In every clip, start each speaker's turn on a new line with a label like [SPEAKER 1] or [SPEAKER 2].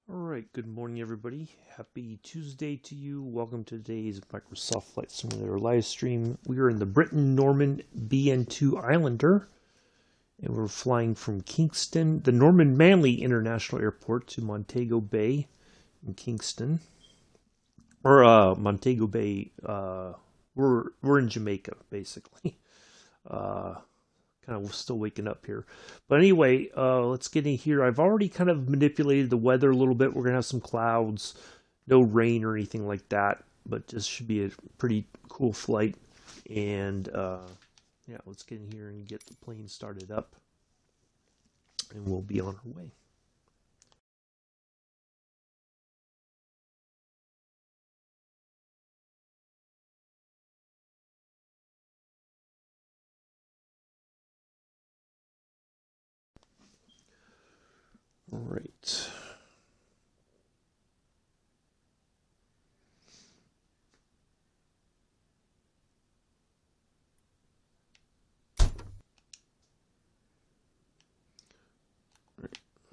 [SPEAKER 1] All right, good morning, everybody. Happy Tuesday to you. Welcome to today's Microsoft Flight Simulator live stream. We are in the Britten-Norman BN2 Islander, and we're flying from Kingston, the Norman Manley International Airport, to Montego Bay in Kingston. Or Montego Bay. We're in Jamaica, basically. Kind of still waking up here. But anyway, let's get in here. I've already kind of manipulated the weather a little bit. We're going to have some clouds, no rain or anything like that, but this should be a pretty cool flight. And yeah, let's get in here and get the plane started up, and we'll be on our way. All right.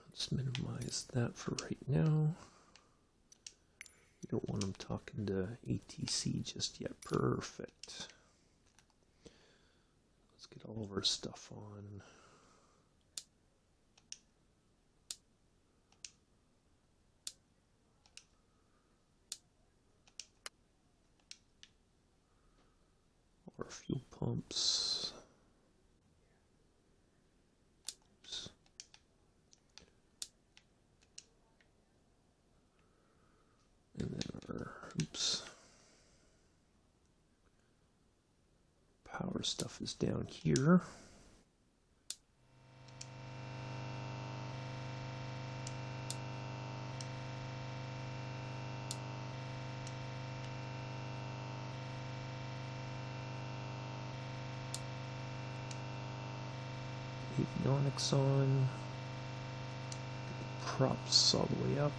[SPEAKER 1] Let's minimize that for right now. We don't want them talking to ATC just yet. Perfect. Let's get all of our stuff on. Our fuel pumps. Oops. And then our power stuff is down here. Avionics on. Props all the way up.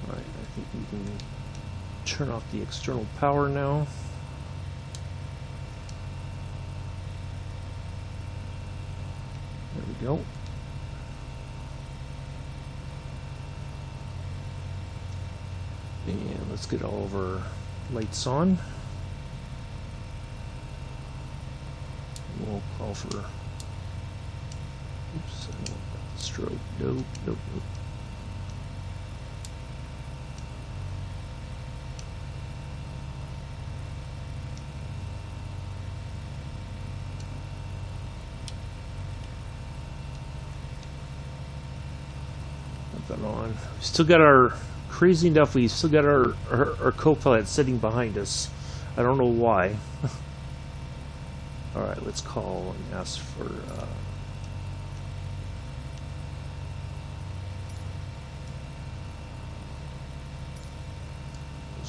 [SPEAKER 1] Alright, I think we can turn off the external power now. There we go. And let's get all of our lights on. We'll call for... Oops, I don't want that strobe. Nope, nope, nope. On. We still got our crazy enough. We still got our co-pilot sitting behind us. I don't know why. All right, let's call and ask for.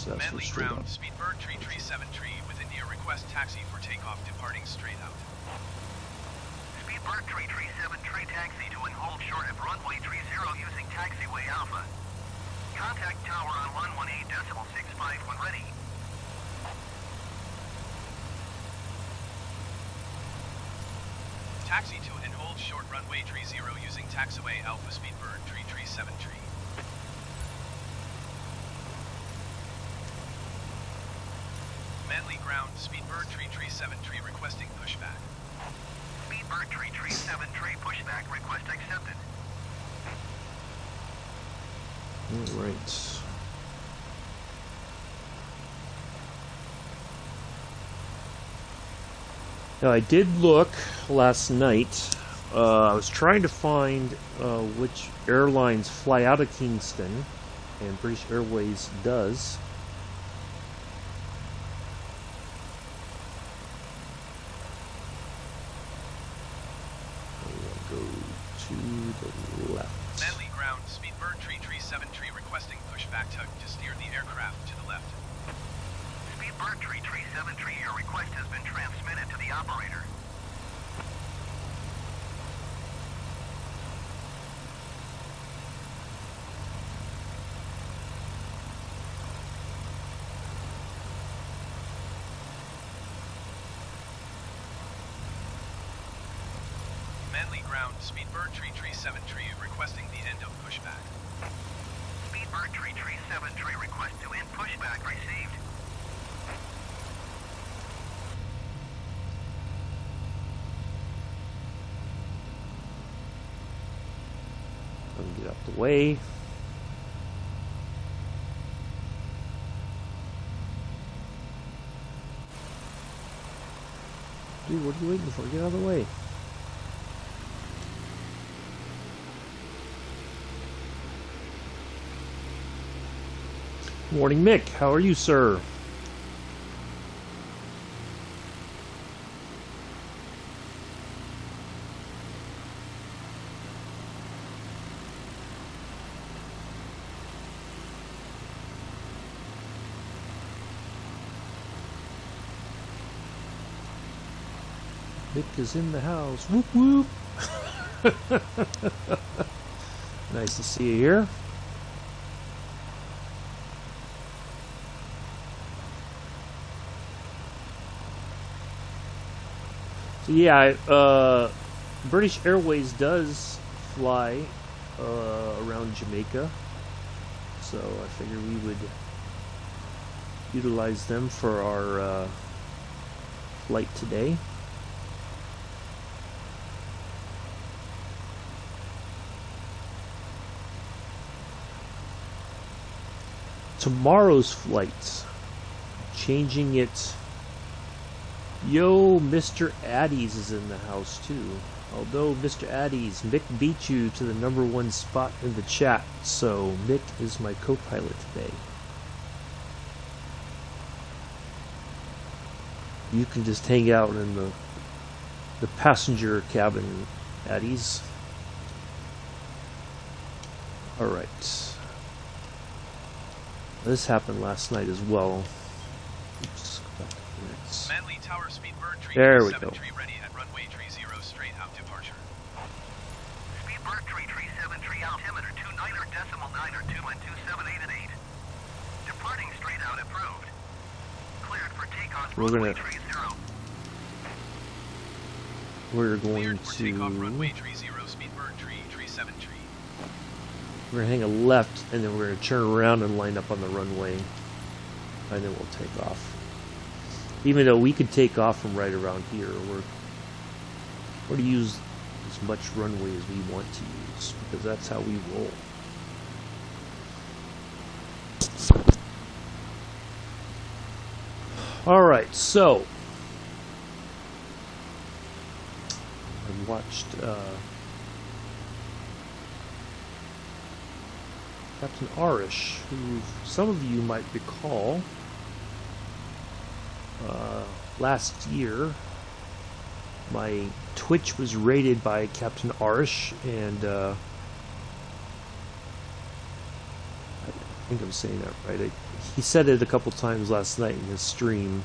[SPEAKER 2] Manley ground, Speedbird 337 within your request taxi for takeoff departing straight out.
[SPEAKER 3] Speedbird 337 taxi to and hold short of runway 30 using taxiway Alpha. Contact tower on 118.65 when ready.
[SPEAKER 2] Taxi to and hold short runway 30 using taxiway Alpha Speedbird 337. Manley ground, Speedbird 337 requesting pushback.
[SPEAKER 3] Speedbird 337 pushback request accepted.
[SPEAKER 1] All right. Now I did look last night. I was trying to find which airlines fly out of Kingston, and British Airways does. Go to the left.
[SPEAKER 2] 7 tree requesting pushback tug to steer the aircraft to the left.
[SPEAKER 3] Speedbird Tree 7 Tree, your request has been transmitted to the operator.
[SPEAKER 2] Manley ground, Speedbird Tree 7 Tree requesting the end of pushback.
[SPEAKER 3] Speedbird Tree 7 Tree, request to end pushback received.
[SPEAKER 1] Let me get out the way. Dude, what are you waiting for? Get out of the way. Morning, Mick. How are you, sir? Mick is in the house. Whoop whoop. Nice to see you here. So yeah, British Airways does fly around Jamaica, so I figured we would utilize them for our flight today. Tomorrow's flights, changing it. Yo, Mr. Addies is in the house too. Although Mr. Addies, Mick beat you to the #1 spot in the chat, so Mick is my co-pilot today. You can just hang out in the passenger cabin, Addies. Alright. This happened last night as well. Oops.
[SPEAKER 2] Manley Tower Speedbird Tree
[SPEAKER 1] There we
[SPEAKER 2] 7
[SPEAKER 1] go.
[SPEAKER 2] Tree ready at runway 30 straight out departure.
[SPEAKER 3] Speedbird Tree 7 Tree, altimeter 29.9 or 2.278 at 8. Departing straight out approved. Cleared for takeoff.
[SPEAKER 1] We're
[SPEAKER 3] runway
[SPEAKER 1] gonna
[SPEAKER 3] 30.
[SPEAKER 1] We're going
[SPEAKER 2] Cleared for takeoff runway
[SPEAKER 1] to
[SPEAKER 2] 30 Speedbird Tree 7 Tree.
[SPEAKER 1] we're gonna hang a left, and then we're gonna turn around and line up on the runway, and then we'll take off. Even though we could take off from right around here, we're going to use as much runway as we want to use, because that's how we roll. Alright, so I watched Captain Arish, who some of you might recall last year. My Twitch was raided by Captain Arish, and I think I'm saying that right. He said it a couple times last night in his stream.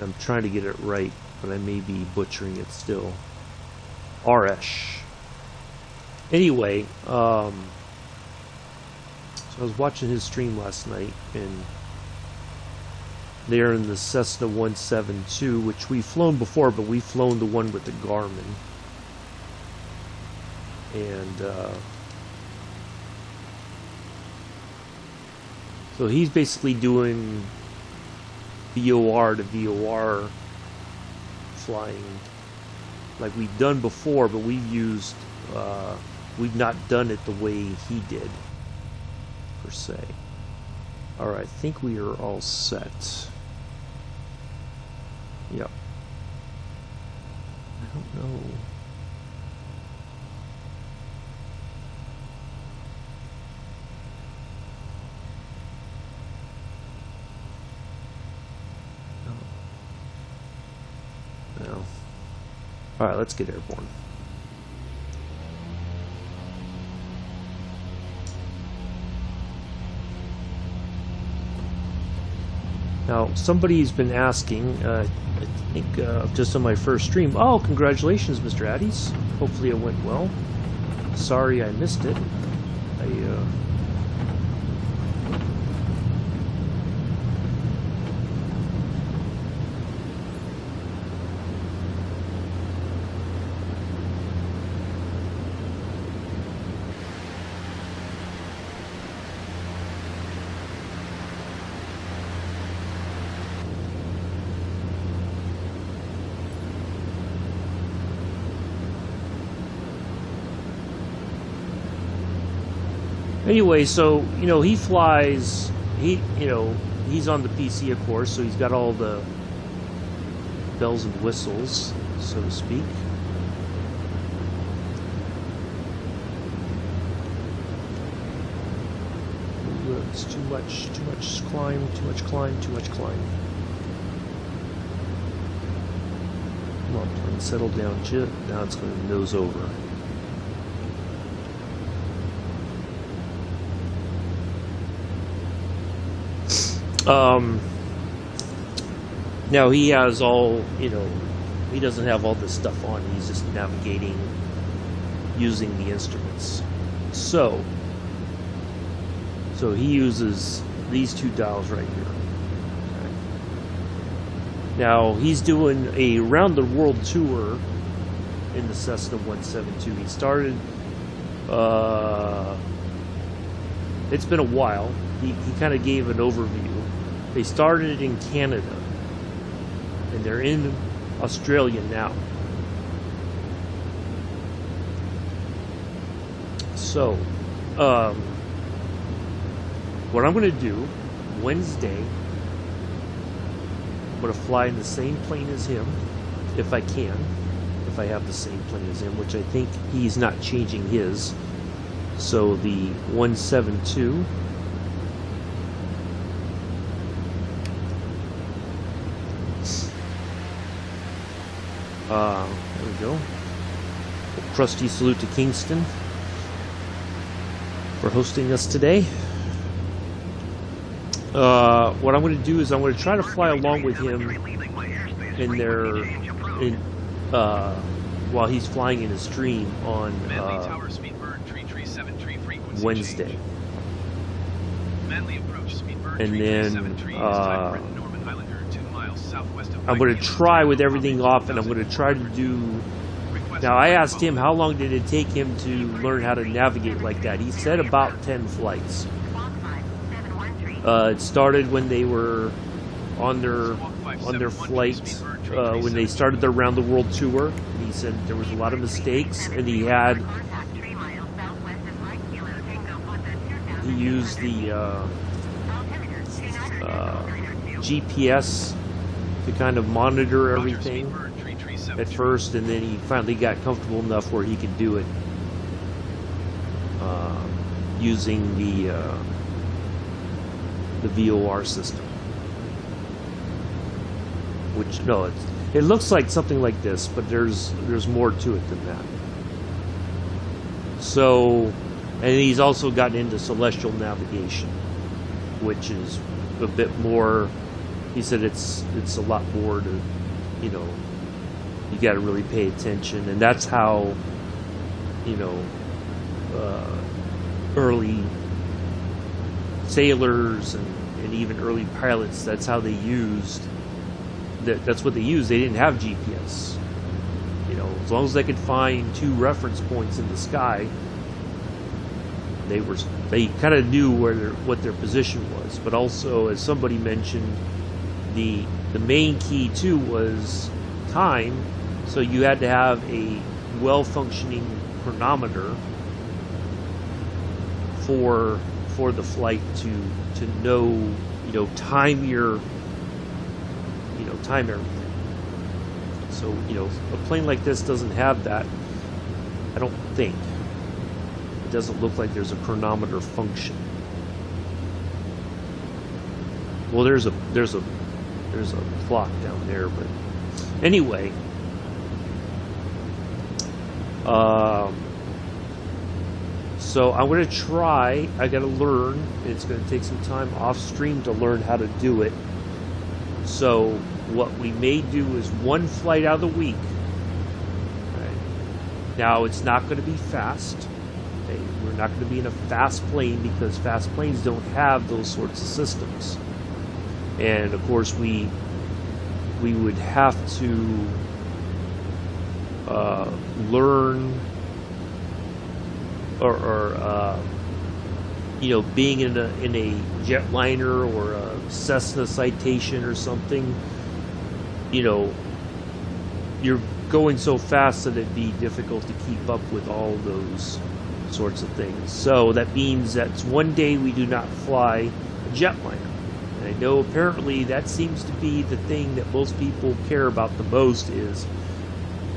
[SPEAKER 1] I'm trying to get it right, but I may be butchering it still. Arish. Anyway, so I was watching his stream last night, and they're in the Cessna 172, which we've flown before, but we've flown the one with the Garmin. And so he's basically doing VOR to VOR flying like we've done before, but we've not done it the way he did, per se. Alright, I think we are all set. Yep. I don't know. No. Alright, let's get airborne. Now, somebody's been asking, I think just on my first stream, oh, congratulations, Mr. Addies. Hopefully it went well. Sorry I missed it. Anyway, so, you know, he flies, he's on the PC, of course, so he's got all the bells and whistles, so to speak. Ooh, it's too much climb, too much climb. Come on, plane, settle down, chip. Now it's going to nose over. Now he has all, he doesn't have all this stuff on. He's just navigating using the instruments. So he uses these two dials right here. Okay. Now he's doing a round the world tour in the Cessna 172. He started, it's been a while. He kind of gave an overview. They started in Canada, and they're in Australia now. So, what I'm going to do, Wednesday, I'm going to fly in the same plane as him, if I can, if I have the same plane as him, which I think he's not changing his. So the 172. There we go. A crusty salute to Kingston for hosting us today. What I'm going to do is I'm going to try to fly along with him while he's flying in his stream on Wednesday. And then I'm going to try with everything off, and I'm going to try to do... Now, I asked him how long did it take him to learn how to navigate like that. He said about 10 flights. It started when they were on their flight, when they started their round the world tour. He said there was a lot of mistakes, and he used the GPS to kind of monitor everything at first, and then he finally got comfortable enough where he could do it using the VOR system. Which, no, it looks like something like this, but there's more to it than that. So, and he's also gotten into celestial navigation, which is a bit more. He said it's a lot more to, you got to really pay attention, and that's how, early sailors and even early pilots, that's how they used. That's what they used. They didn't have GPS. As long as they could find two reference points in the sky, they kind of knew what their position was. But also, as somebody mentioned, the main key too was time. So you had to have a well-functioning chronometer for the flight to know, time time everything. So, a plane like this doesn't have that. I don't think. It doesn't look like there's a chronometer function. Well, there's a clock down there, but anyway. So I'm going to try. I got to learn. It's going to take some time off stream to learn how to do it. So what we may do is one flight out of the week. Right? Now it's not going to be fast. Okay? We're not going to be in a fast plane because fast planes don't have those sorts of systems. And of course we would have to learn or you know, being in a jetliner or a Cessna Citation or something, you know, you're going so fast that it'd be difficult to keep up with all those sorts of things. So that means that one day we do not fly a jetliner. And I know apparently that seems to be the thing that most people care about the most, is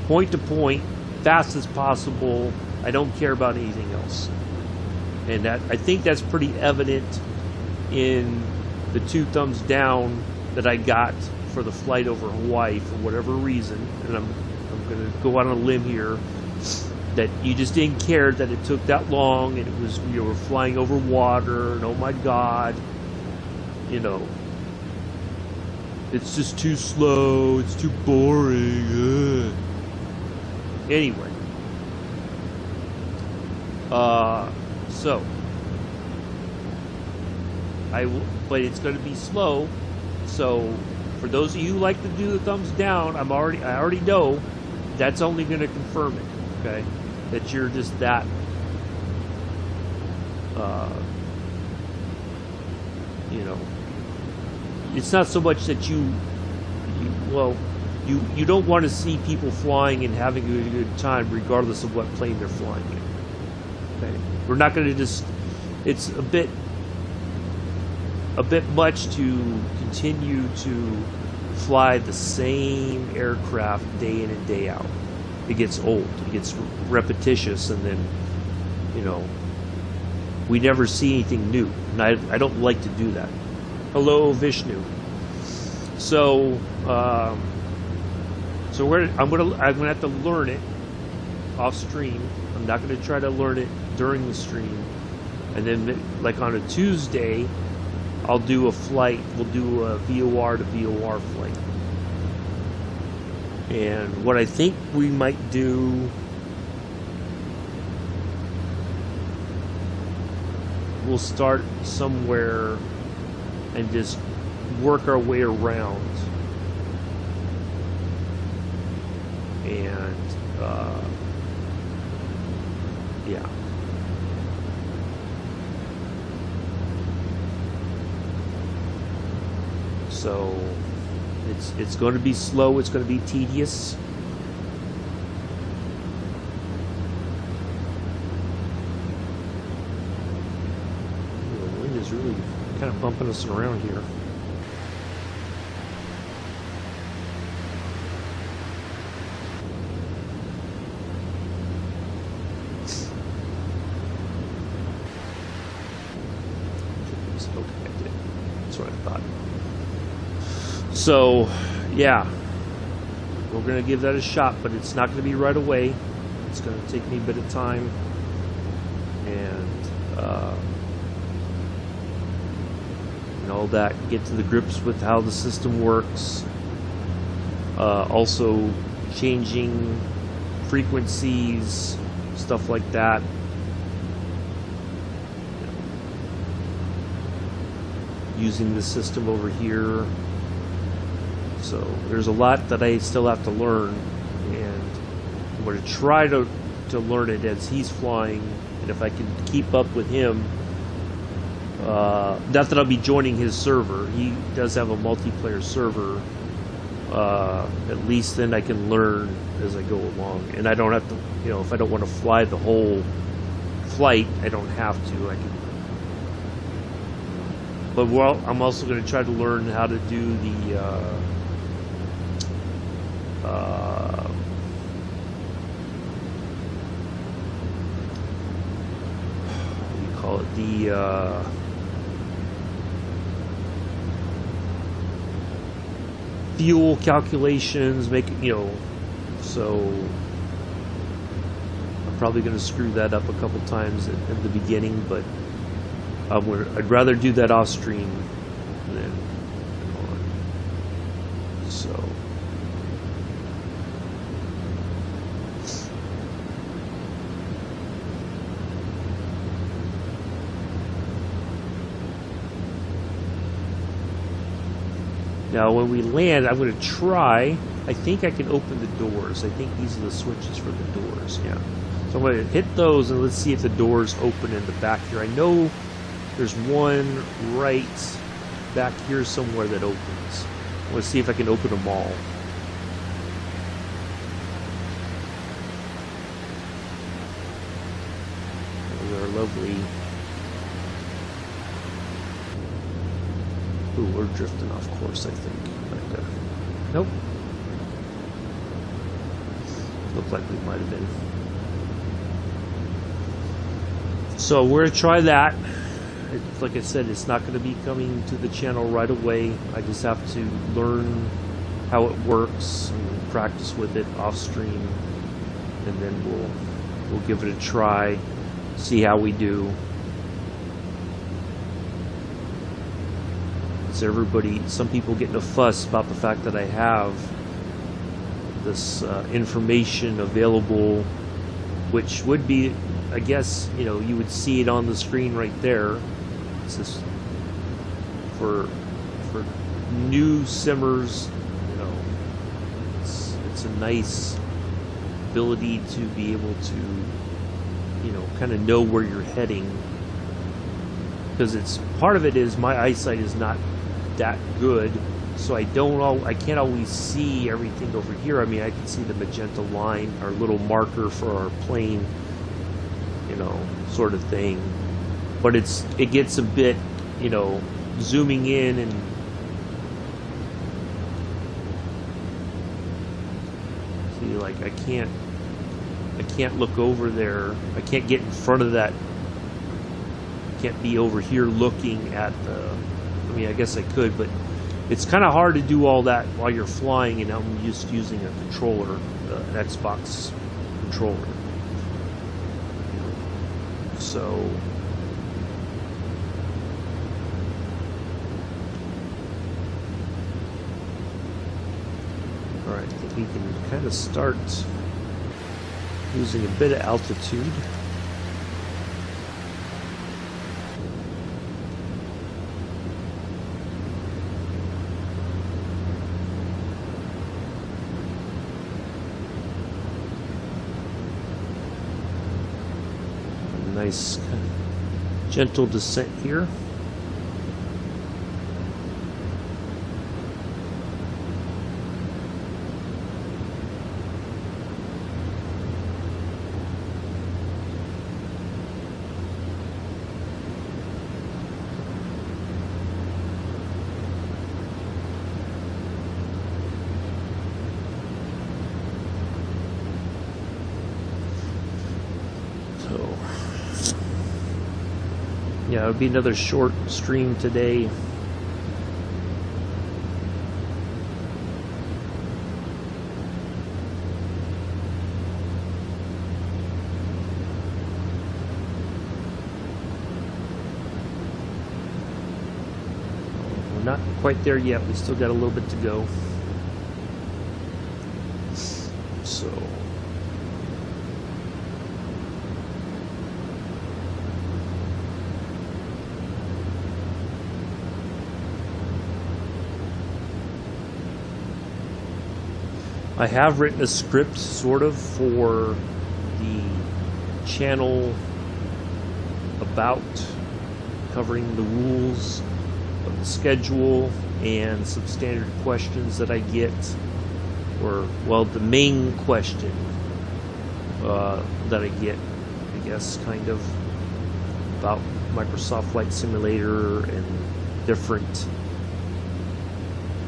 [SPEAKER 1] point to point, fast as possible. I don't care about anything else. And that, I think that's pretty evident in the 2 thumbs down that I got for the flight over Hawaii for whatever reason. And I'm going to go out on a limb here, that you just didn't care that it took that long, and it was, you were flying over water, and oh my God, you know, it's just too slow, it's too boring. Ugh. Anyway, so but it's going to be slow. So for those of you who like to do the thumbs down, I already know that's only going to confirm it. Okay, that you're just that you know, it's not so much that you don't want to see people flying and having a good time regardless of what plane they're flying in. Okay, we're not going to just, it's a bit much to continue to fly the same aircraft day in and day out. It gets old, it gets repetitious, and then, you know, we never see anything new, and I don't like to do that. Hello, Vishnu. So I'm gonna have to learn it off stream. I'm not gonna try to learn it during the stream, and then like on a Tuesday, I'll do a flight. We'll do a VOR to VOR flight. And what I think we might do, we'll start somewhere and just work our way around. And yeah. So it's going to be slow, it's going to be tedious. The wind is really kind of bumping us around here. So, yeah, we're going to give that a shot, but it's not going to be right away. It's going to take me a bit of time, and all that, get to the grips with how the system works. Also, changing frequencies, stuff like that. Using the system over here. So there's a lot that I still have to learn, and I'm going to try to learn it as he's flying, and if I can keep up with him. Not that I'll be joining his server. He does have a multiplayer server. At least then I can learn as I go along, and I don't have to, you know, if I don't want to fly the whole flight, I don't have to. I can. But I'm also going to try to learn how to do the what do you call it? The fuel calculations, so I'm probably going to screw that up a couple times at the beginning, but I'd rather do that off stream than on. So now when we land, I'm going to try. I think I can open the doors. I think these are the switches for the doors. Yeah. So I'm going to hit those and let's see if the doors open in the back here. I know there's one right back here somewhere that opens. Let's see if I can open them all. They're lovely. Ooh, we're drifting off course, I think. But, nope. Looked like we might have been. So we're going to try that. Like I said, it's not going to be coming to the channel right away. I just have to learn how it works and practice with it off stream, and then we'll give it a try, see how we do. Some people getting a fuss about the fact that I have this information available, which would be, I guess, you would see it on the screen right there. This is for new simmers. It's a nice ability to be able to, kind of know where you're heading, because it's part of it is my eyesight is not that good, so I can't always see everything over here. I mean, I can see the magenta line, our little marker for our plane, sort of thing. But it gets a bit, zooming in and see, like I can't look over there. I can't get in front of that. I can't be over here looking at the. I mean, I guess I could, but it's kind of hard to do all that while you're flying, and I'm just using a controller, an Xbox controller. So, all right, I think we can kind of start using a bit of altitude. Nice kind of gentle descent here. Yeah, it'll be another short stream today. We're not quite there yet. We still got a little bit to go. So I have written a script, sort of, for the channel about covering the rules of the schedule and some standard questions that I get, or, well, the main question that I get, I guess, kind of, about Microsoft Flight Simulator and different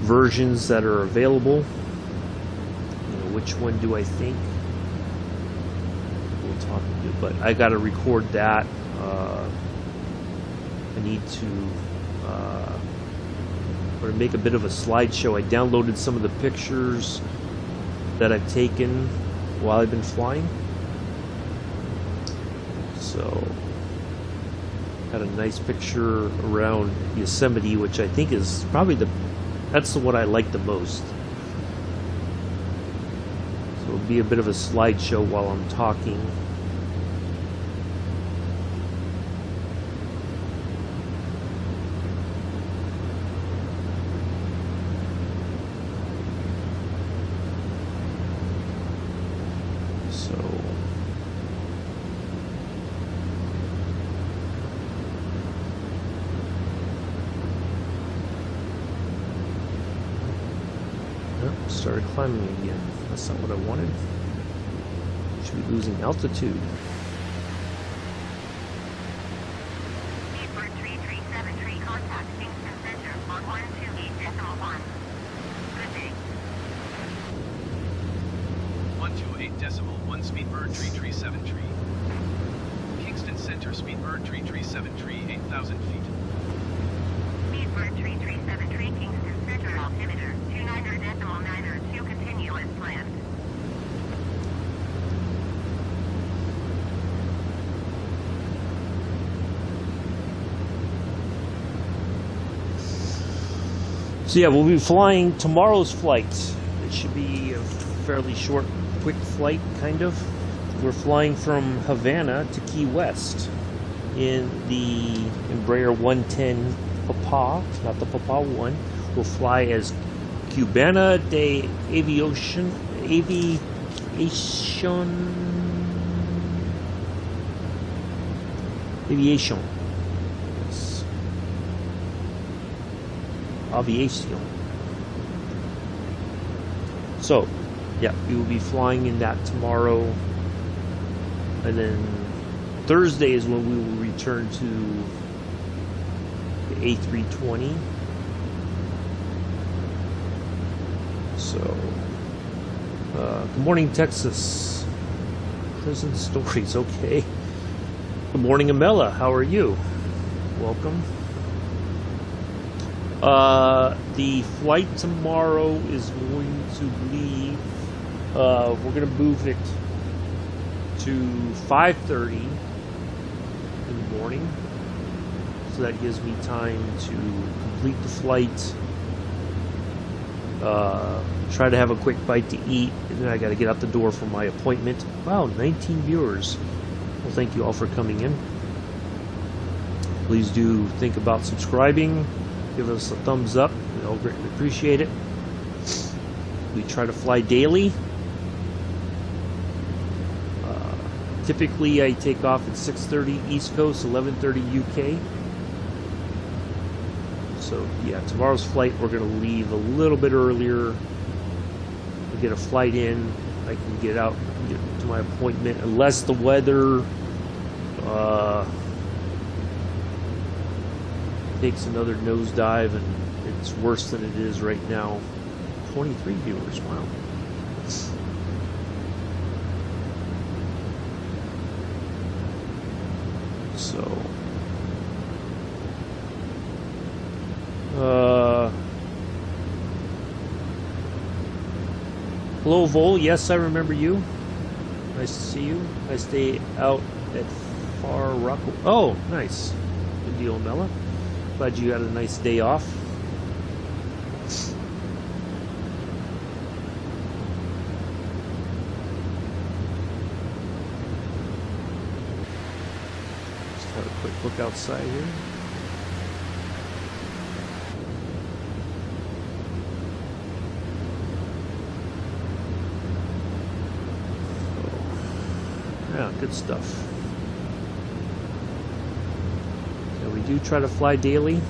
[SPEAKER 1] versions that are available. Which one do I think we'll talk to? But I got to record that. I need to make a bit of a slideshow. I downloaded some of the pictures that I've taken while I've been flying. So, had a nice picture around Yosemite, which I think is probably that's the one I like the most. So it'll be a bit of a slideshow while I'm talking. Started climbing again. That's not what I wanted. Should be losing altitude.
[SPEAKER 3] Speedbird 3373, contact Kingston Center on 128.1. Good day.
[SPEAKER 2] 128.1 Speedbird 3373. Kingston Center, Speedbird 3373, 8,000 feet.
[SPEAKER 3] Speedbird 3373, Kingston Center, altimeter 29.92, continue as planned.
[SPEAKER 1] So yeah, we'll be flying tomorrow's flight. It should be a fairly short, quick flight, kind of. We're flying from Havana to Key West in the Embraer 110 Papa, not the Papa 1. We'll fly as Cubana de Aviation. Yes. Aviation. So, yeah, we will be flying in that tomorrow. And then Thursday is when we will return to the A320. So, good morning, Texas. Prison stories, okay. Good morning, Amela. How are you? Welcome. The flight tomorrow is going to leave. We're going to move it to 5:30 in the morning, so that gives me time to complete the flight. Try to have a quick bite to eat, and then I got to get out the door for my appointment. Wow, 19 viewers. Well, thank you all for coming in. Please do think about subscribing. Give us a thumbs up. We'll greatly appreciate it. We try to fly daily. Typically, I take off at 6:30 East Coast, 11:30 UK. So, yeah, tomorrow's flight, we're going to leave a little bit earlier. We get a flight in. I can get out and get to my appointment, unless the weather takes another nosedive and it's worse than it is right now. 23 viewers, wow. So, hello, Vol. Yes, I remember you. Nice to see you. I stay out at Far Rockaway. Oh, nice. Good deal, Mela. Glad you had a nice day off. Just have a quick look outside here. Yeah, good stuff. Yeah, we do try to fly daily.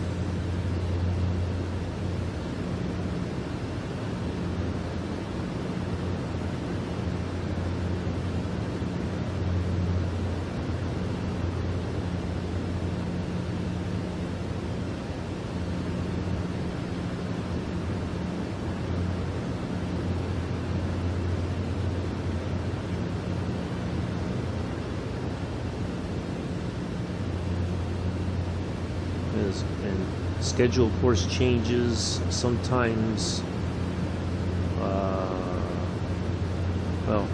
[SPEAKER 1] And schedule, of course, changes sometimes. Well,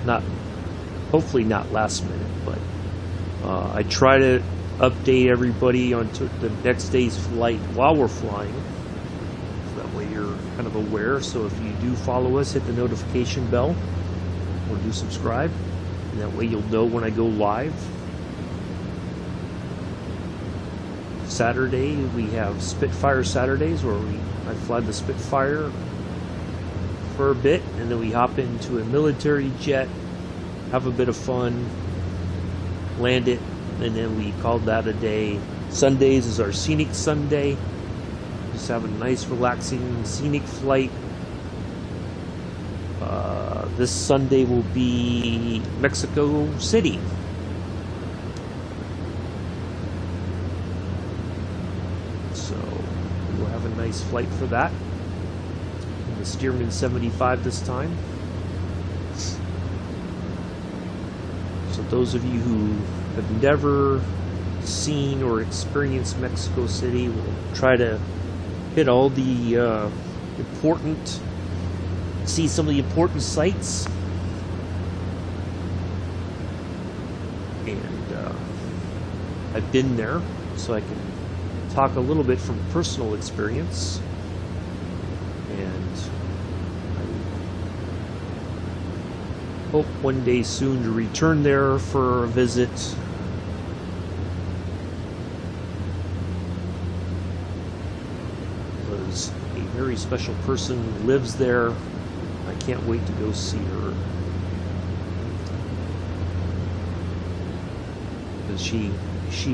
[SPEAKER 1] hopefully not last minute, but I try to update everybody on the next day's flight while we're flying, so that way you're kind of aware. So if you do follow us, hit the notification bell or do subscribe. And that way you'll know when I go live. Saturday, we have Spitfire Saturdays where I fly the Spitfire for a bit, and then we hop into a military jet, have a bit of fun, land it, and then we call that a day. Sundays is our Scenic Sunday. Just have a nice, relaxing, scenic flight. This Sunday will be Mexico City. So we'll have a nice flight for that. The Stearman 75 this time. So those of you who have never seen or experienced Mexico City, we'll try to hit all the see some of the important sites. And I've been there, so I can talk a little bit from personal experience. And I hope one day soon to return there for a visit. Because a very special person lives there. I can't wait to go see her. Because she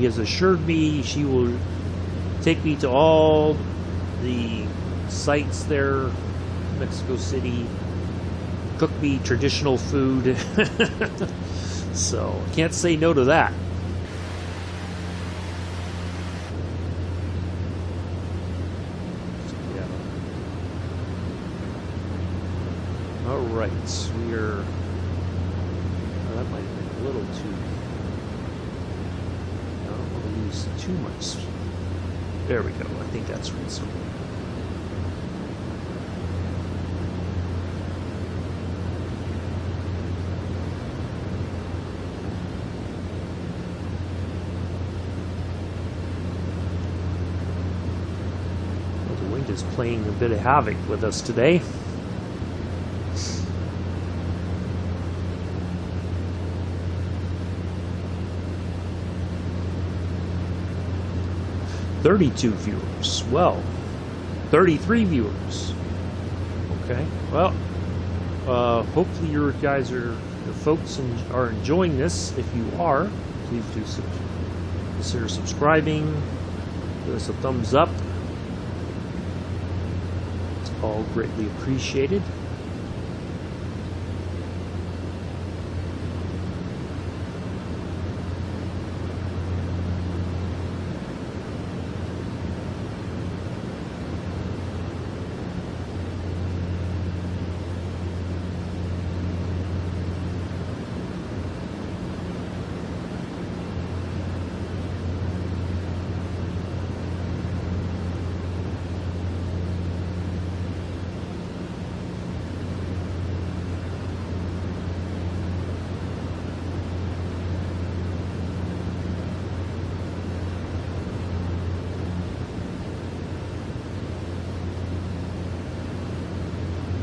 [SPEAKER 1] has assured me she will take me to all the sites there, Mexico City, cook me traditional food. So can't say no to that. Alright, we are... Oh, that might have been a little too... I don't want to lose too much. There we go, I think that's reasonable. Well, the wind is playing a bit of havoc with us today. $32 viewers. Well, 33 viewers. Okay. Well, hopefully your guys are, the folks are enjoying this. If you are, please do consider subscribing. Give us a thumbs up. It's all greatly appreciated.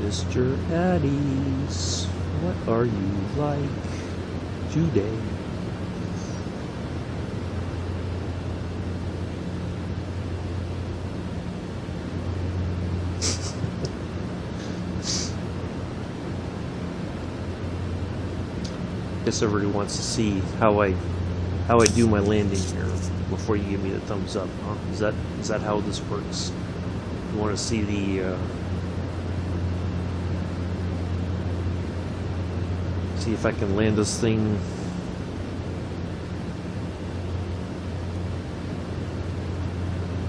[SPEAKER 1] Mr. Addis, what are you like today? Guess everybody wants to see how I do my landing here before you give me the thumbs up, huh? Is that how this works? You want to see the see if I can land this thing.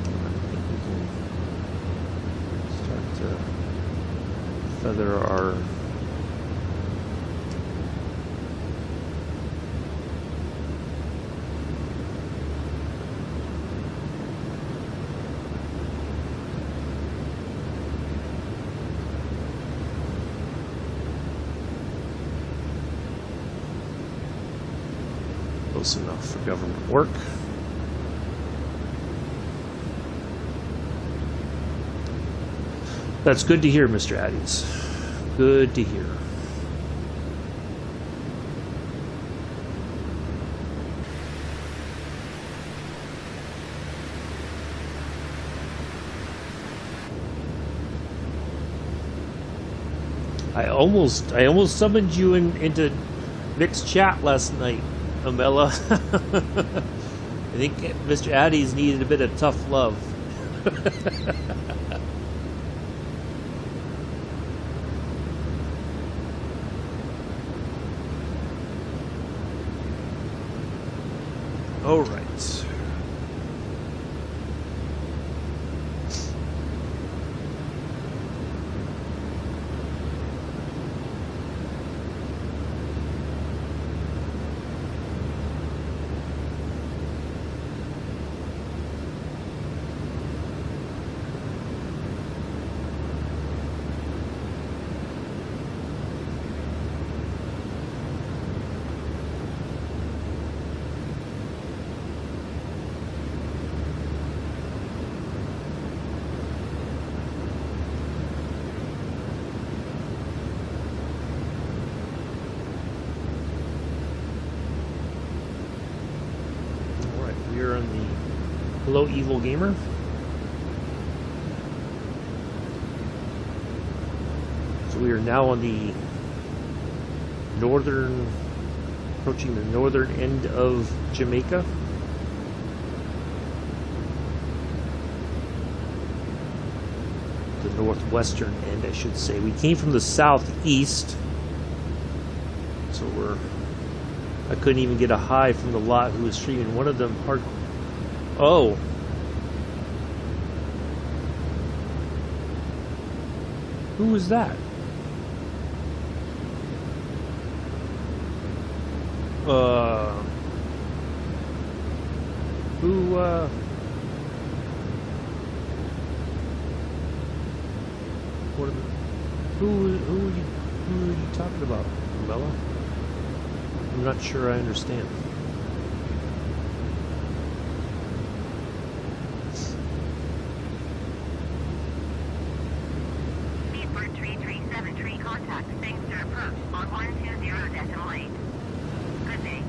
[SPEAKER 1] I think we can start to feather our close enough for government work. That's good to hear, Mr. Addis. Good to hear. I almost summoned you into Vic's chat last night, Amela. I think Mr. Addy's needed a bit of tough love. All right. We're on the Hello Evil Gamer. So we are now on the northern, approaching the northern end of Jamaica. The northwestern end, I should say. We came from the southeast, so I couldn't even get a hi from the lot who was streaming. One of them hard. Oh. Who was that? Who are you talking about, Bella? I'm not sure I understand.
[SPEAKER 3] Speedbird 3373, contact Sangster approach on 120.8. Good day.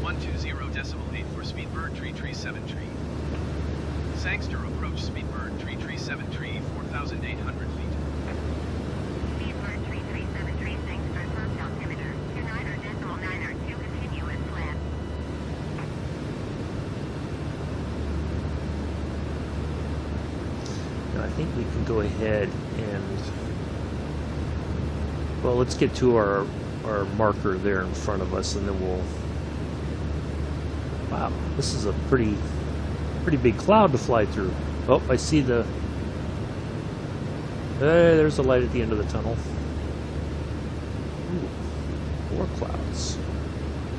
[SPEAKER 2] 120.8 for Speedbird 337 Sangster approach Speedbird 337 4,800 feet.
[SPEAKER 3] Speedbird 3373, Sangster approach altimeter 29.9 to continue as planned.
[SPEAKER 1] Now I think we can go ahead and, well, let's get to our marker there in front of us, and then we'll. Wow, this is a pretty big cloud to fly through. Oh, I see the. Hey, there's the light at the end of the tunnel. Ooh, more clouds.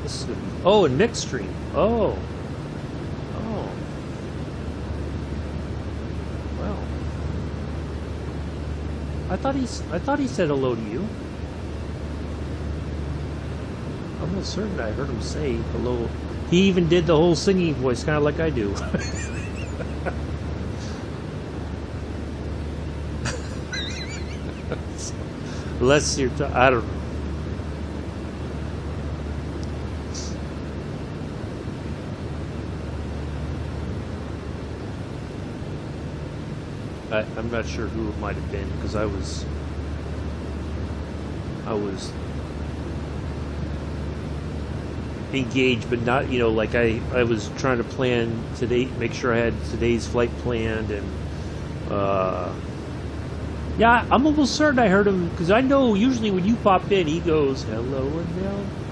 [SPEAKER 1] This is gonna be. Oh, and mixed stream. Oh. Oh. Well. I thought he said hello to you. I'm almost certain I heard him say hello. He even did the whole singing voice, kind of like I do. Unless you're, I don't know. I'm not sure who it might have been, because I was engaged, but not, like I was trying to plan today, make sure I had today's flight planned, and yeah, I'm almost certain I heard him, because I know usually when you pop in, he goes, "Hello,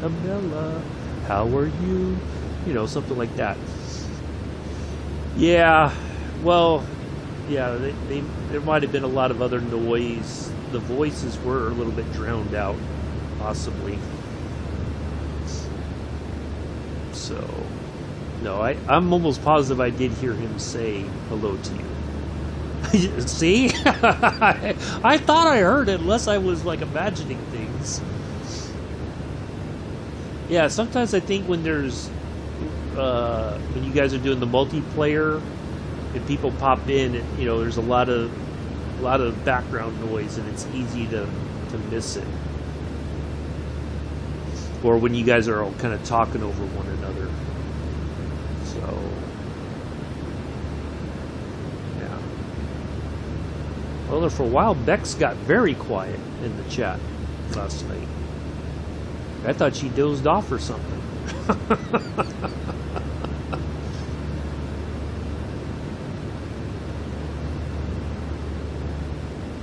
[SPEAKER 1] Amela, how are you?" Something like that. Yeah, well, yeah, there might have been a lot of other noise. The voices were a little bit drowned out, possibly. So, no, I'm almost positive I did hear him say hello to you. See? I thought I heard it, unless I was, imagining things. Yeah, sometimes I think when there's, when you guys are doing the multiplayer, and people pop in, and, there's a lot of background noise, and it's easy to miss it. Or when you guys are all kind of talking over one another. So, yeah. Well, there for a while, Bex got very quiet in the chat last night. I thought she dozed off or something.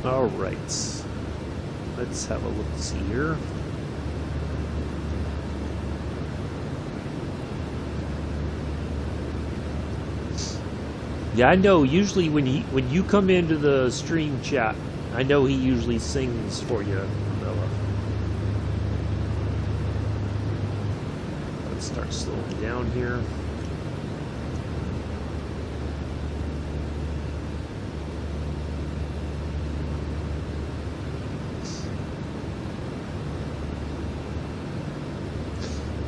[SPEAKER 1] All right. Let's have a look-see here. Yeah, I know. Usually, when you come into the stream chat, I know he usually sings for you, Bella. Let's start slowing down here.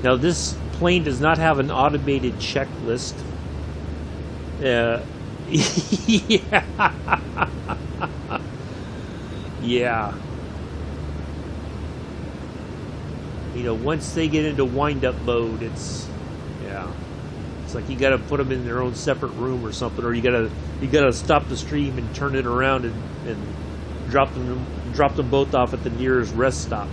[SPEAKER 1] Now, this plane does not have an automated checklist. Yeah. Yeah. You know, once they get into wind-up mode, it's like you got to put them in their own separate room or something, or you got to stop the stream and turn it around and drop them both off at the nearest rest stop.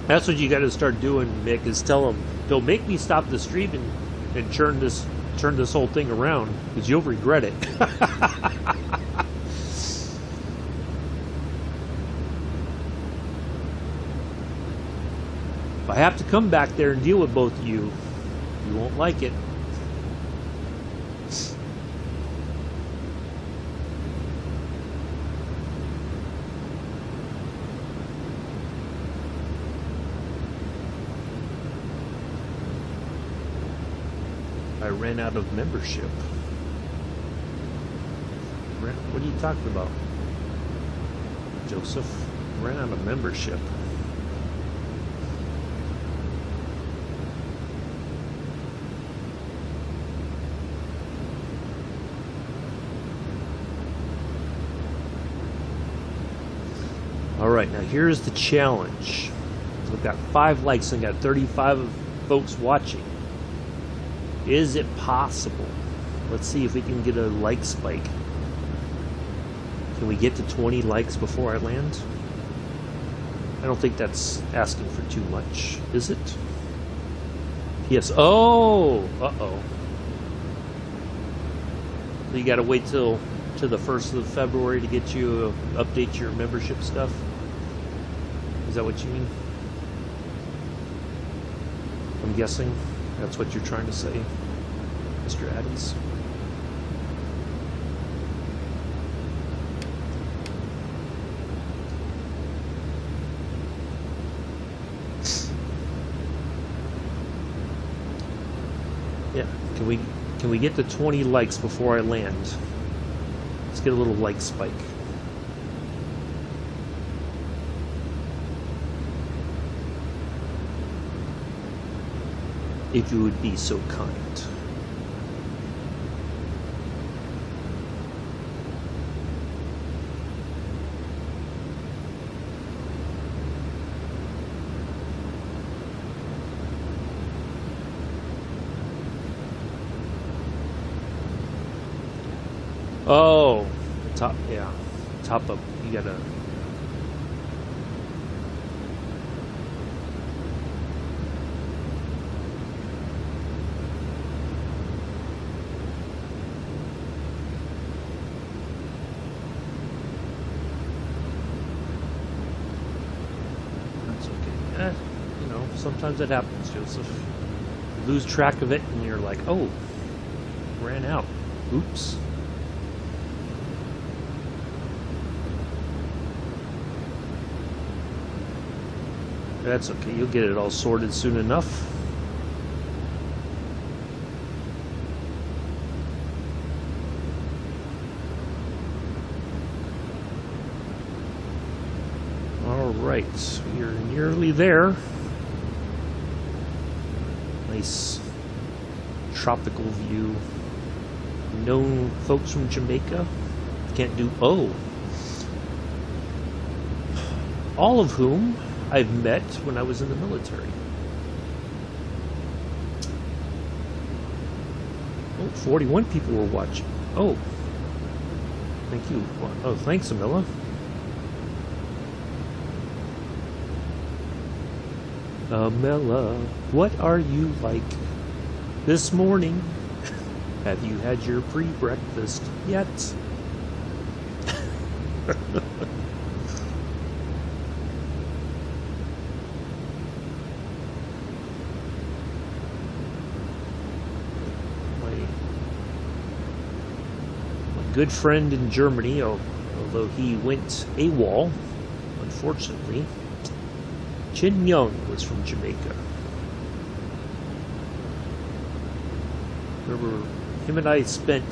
[SPEAKER 1] That's what you got to start doing, Mick, is tell them, don't make me stop the stream and turn this whole thing around, because you'll regret it. If I have to come back there and deal with both of you, you won't like it. I ran out of membership. What are you talking about, Joseph? Ran out of membership. Alright, now here's the challenge. We've got 5 likes and got 35 folks watching. Is it possible? Let's see if we can get a like spike. Can we get to 20 likes before I land? I don't think that's asking for too much, is it? Yes. Oh! Uh-oh. So you gotta wait till to the 1st of February to get you update your membership stuff? Is that what you mean? I'm guessing that's what you're trying to say, Mr. Adams. Yeah, can we get to 20 likes before I land? Let's get a little like spike. If you would be so kind. Oh, top, yeah, top up. You gotta. Sometimes it happens, Joseph. You lose track of it and you're like, oh, ran out. Oops. That's okay. You'll get it all sorted soon enough. Alright, we are nearly there. Nice tropical view. Known folks from Jamaica. Can't do... Oh! All of whom I've met when I was in the military. Oh, 41 people were watching. Oh. Thank you. Oh, thanks, Amila. Amela, what are you like this morning? Have you had your pre-breakfast yet? my good friend in Germany, although he went AWOL, unfortunately, Chin Young was from Jamaica. Remember, him and I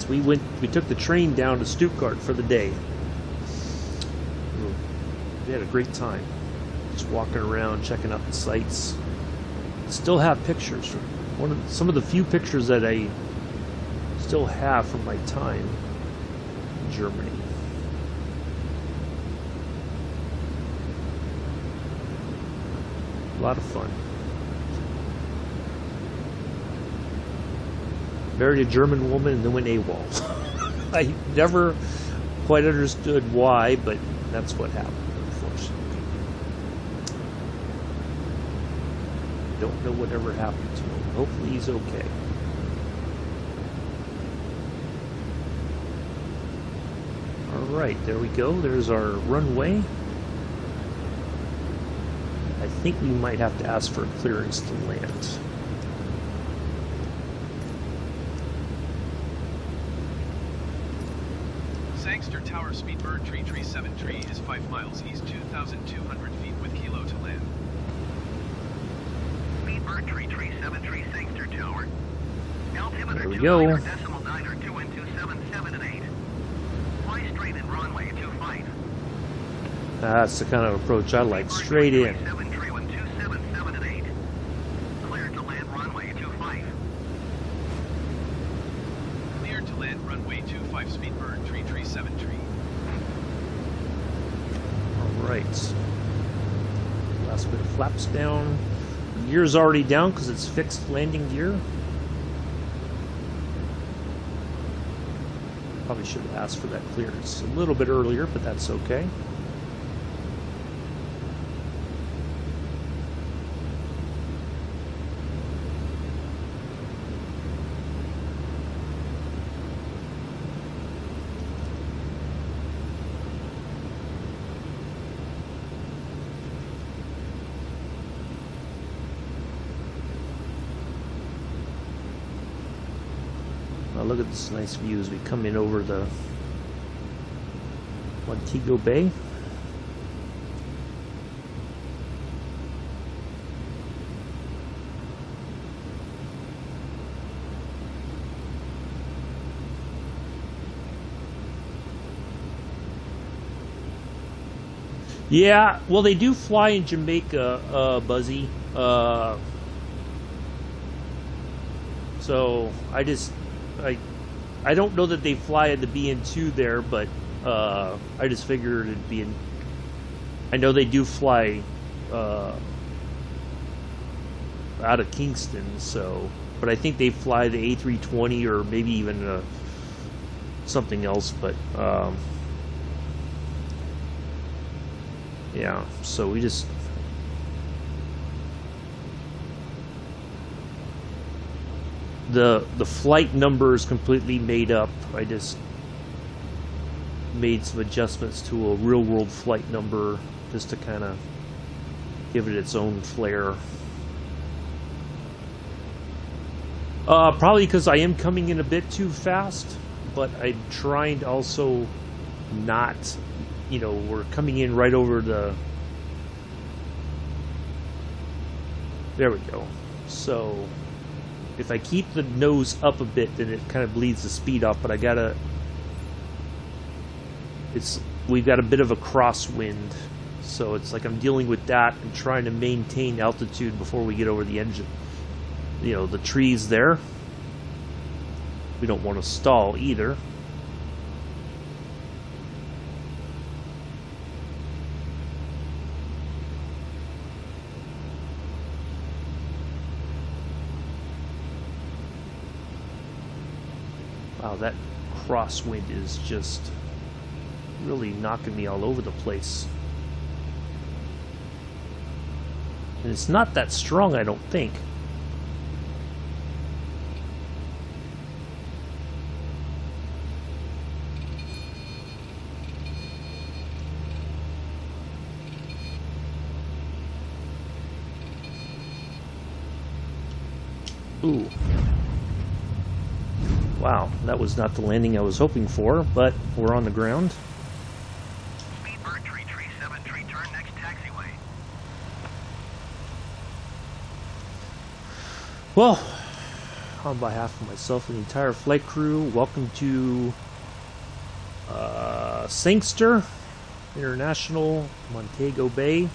[SPEAKER 1] we took the train down to Stuttgart for the day. We had a great time. Just walking around, checking out the sights. Still have pictures from some of the few pictures that I still have from my time in Germany. A lot of fun. Married a German woman and then went AWOL. I never quite understood why, but that's what happened, unfortunately. Don't know whatever happened to him. Hopefully he's okay. Alright, there we go. There's our runway. I think we might have to ask for clearance to land.
[SPEAKER 2] Sangster Tower Speedbird Tree 7 tree is 5 miles east, 2,200 feet with kilo to land.
[SPEAKER 3] Speedbird Tree 7 tree Sangster Tower. Altimeter
[SPEAKER 1] There we go.
[SPEAKER 3] 2.9 or 2 and 277 and 8. Fly straight in runway 25.
[SPEAKER 1] That's the kind of approach I like. Straight in.
[SPEAKER 3] 7 tree 277 and 8. Cleared to land runway 25.
[SPEAKER 2] Cleared to land runway 25 Speedbird Tree 7 tree.
[SPEAKER 1] Alright. Last bit of flaps down. Gear's already down because it's fixed landing gear. Probably should have asked for that clearance a little bit earlier, but that's okay. Look at this nice view as we come in over the Montego Bay. Yeah, well, they do fly in Jamaica, Buzzy. So I don't know that they fly in the BN2 there, but I just figured it'd be in. I know they do fly out of Kingston, but I think they fly the A320 or maybe even something else. But yeah, so we just. The flight number is completely made up. I just made some adjustments to a real world flight number just to kind of give it its own flair. Probably because I am coming in a bit too fast, but I'm trying to also not, we're coming in right over the... There we go. So if I keep the nose up a bit, then it kind of bleeds the speed off, but we've got a bit of a crosswind, So it's like I'm dealing with that and trying to maintain altitude before we get over the engine. You know, the trees there. We don't want to stall either. Wow, that crosswind is just really knocking me all over the place. And it's not that strong, I don't think. Ooh. Wow, that was not the landing I was hoping for, but we're on the ground.
[SPEAKER 3] Speedbird 337, turn next taxiway.
[SPEAKER 1] Well, on behalf of myself and the entire flight crew, welcome to Sangster International, Montego Bay,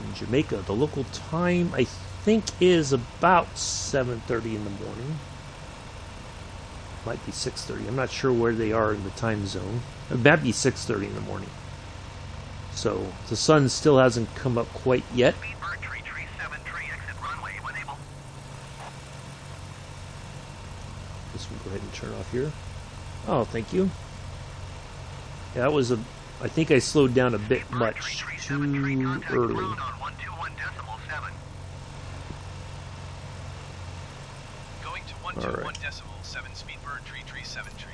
[SPEAKER 1] in Jamaica. The local time, I think, is about 7:30 in the morning. Might be 6:30. I'm not sure where they are in the time zone. It might be 6:30 in the morning. So the sun still hasn't come up quite yet.
[SPEAKER 3] Speedbird 337, exit runway when able.
[SPEAKER 1] This will go ahead and turn off here. Oh, thank you. Yeah, that was I think I slowed down a bit much too early.
[SPEAKER 2] Going to 121.7, Speedbird 337 tree.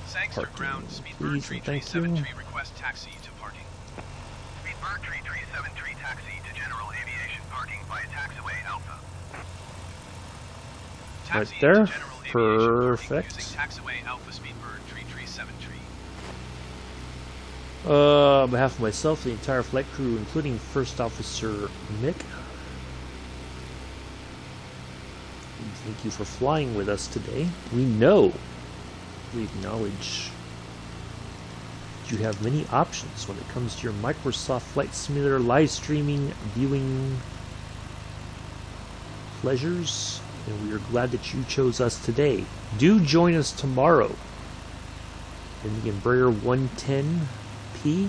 [SPEAKER 2] Sangster
[SPEAKER 1] Parking,
[SPEAKER 2] ground, Speedbird
[SPEAKER 1] please,
[SPEAKER 2] 337
[SPEAKER 1] thank
[SPEAKER 2] tree, request taxi to parking.
[SPEAKER 3] Speedbird 337, taxi to general aviation parking via taxiway Alpha.
[SPEAKER 1] Right
[SPEAKER 2] Taxi
[SPEAKER 1] there.
[SPEAKER 2] to general aviation
[SPEAKER 1] Perfect.
[SPEAKER 2] parking using taxiway Alpha Speedbird 337 tree.
[SPEAKER 1] On behalf of myself, the entire flight crew, including First Officer Mick, thank you for flying with us today. We acknowledge that you have many options when it comes to your Microsoft Flight Simulator live streaming viewing pleasures, and we are glad that you chose us today. Do join us tomorrow in the Embraer 110P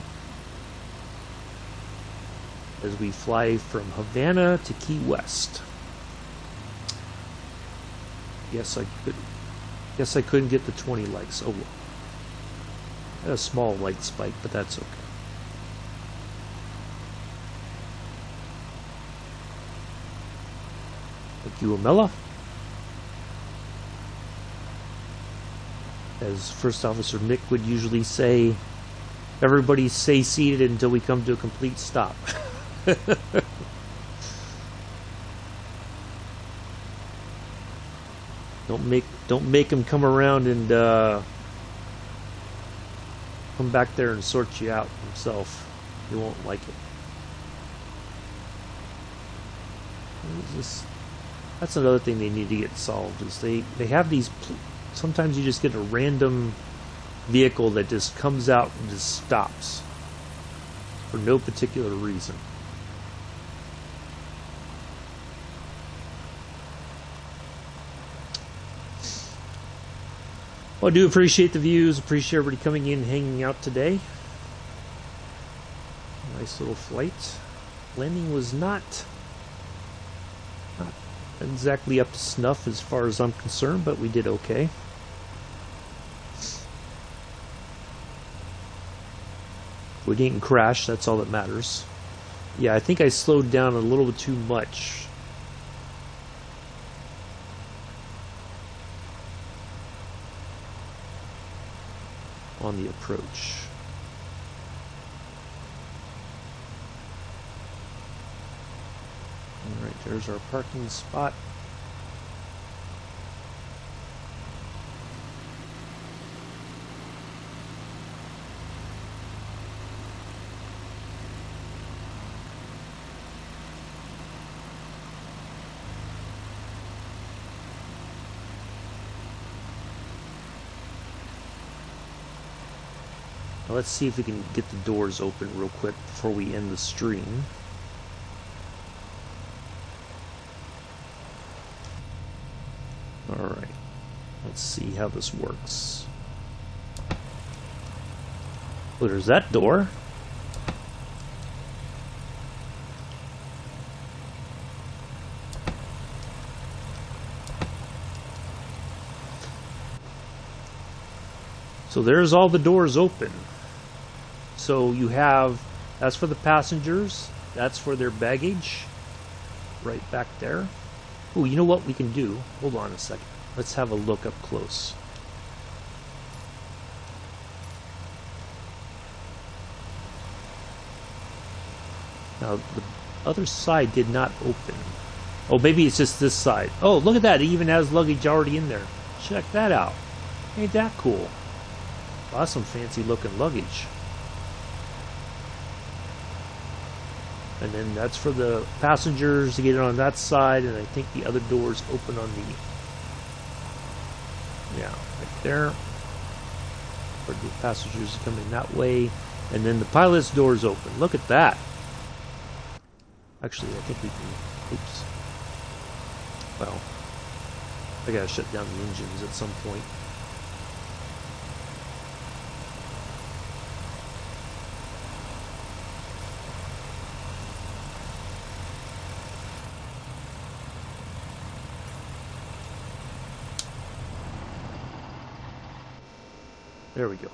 [SPEAKER 1] as we fly from Havana to Key West. Yes, I couldn't get the 20 likes. Oh well. I had a small light spike, but that's okay. Thank you, Amela. As First Officer Mick would usually say, everybody stay seated until we come to a complete stop. Don't make him come around and come back there and sort you out himself. He won't like it. That's another thing they need to get solved. Is they have these. Sometimes you just get a random vehicle that just comes out and just stops for no particular reason. Well, I do appreciate the views, appreciate everybody coming in, hanging out today. Nice little flight. Landing was not exactly up to snuff as far as I'm concerned, but we did okay. We didn't crash, that's all that matters. Yeah, I think I slowed down a little bit too much. On the approach. Alright, there's our parking spot. Now let's see if we can get the doors open real quick before we end the stream. Alright, let's see how this works. Oh, there's that door. So there's all the doors open. So you have, that's for the passengers, that's for their baggage, right back there. Oh, you know what we can do? Hold on a second. Let's have a look up close. Now, the other side did not open. Oh, maybe it's just this side. Oh, look at that. It even has luggage already in there. Check that out. Ain't that cool? Well, that's some fancy looking luggage. And then that's for the passengers to get it on that side, and I think the other doors open on the, yeah, right there. For the passengers coming that way, and then the pilot's doors open. Look at that. Actually, I think we can, oops. Well, I gotta shut down the engines at some point. There we go.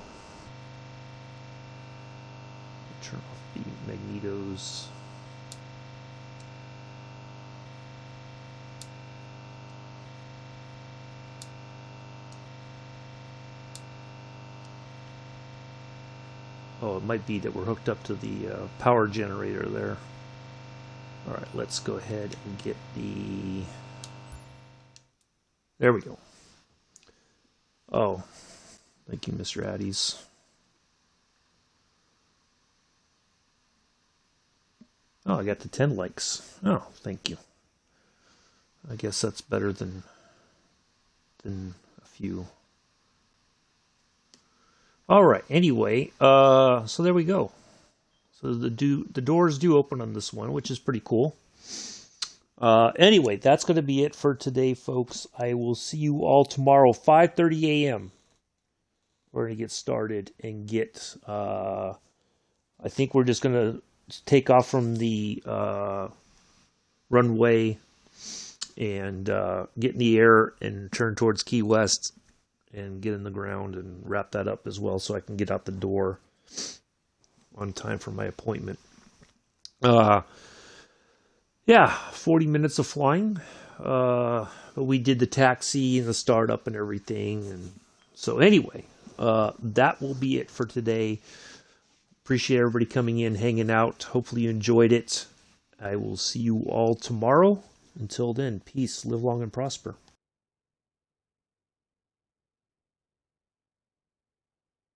[SPEAKER 1] Turn off the magnetos. Oh, it might be that we're hooked up to the power generator there. Alright, let's go ahead and get the... There we go. Oh. Thank you, Mr. Addies. Oh, I got the 10 likes. Oh, thank you. I guess that's better than a few. All right. Anyway, so there we go. So the doors do open on this one, which is pretty cool. Anyway, that's going to be it for today, folks. I will see you all tomorrow, 5:30 a.m. We're going to get started and get, I think we're just going to take off from the runway and get in the air and turn towards Key West and get in the ground and wrap that up as well so I can get out the door on time for my appointment. Yeah, 40 minutes of flying. But we did the taxi and the startup and everything. And so anyway... that will be it for today. Appreciate everybody coming in, hanging out. Hopefully you enjoyed it. I will see you all tomorrow. Until then, peace, live long and prosper.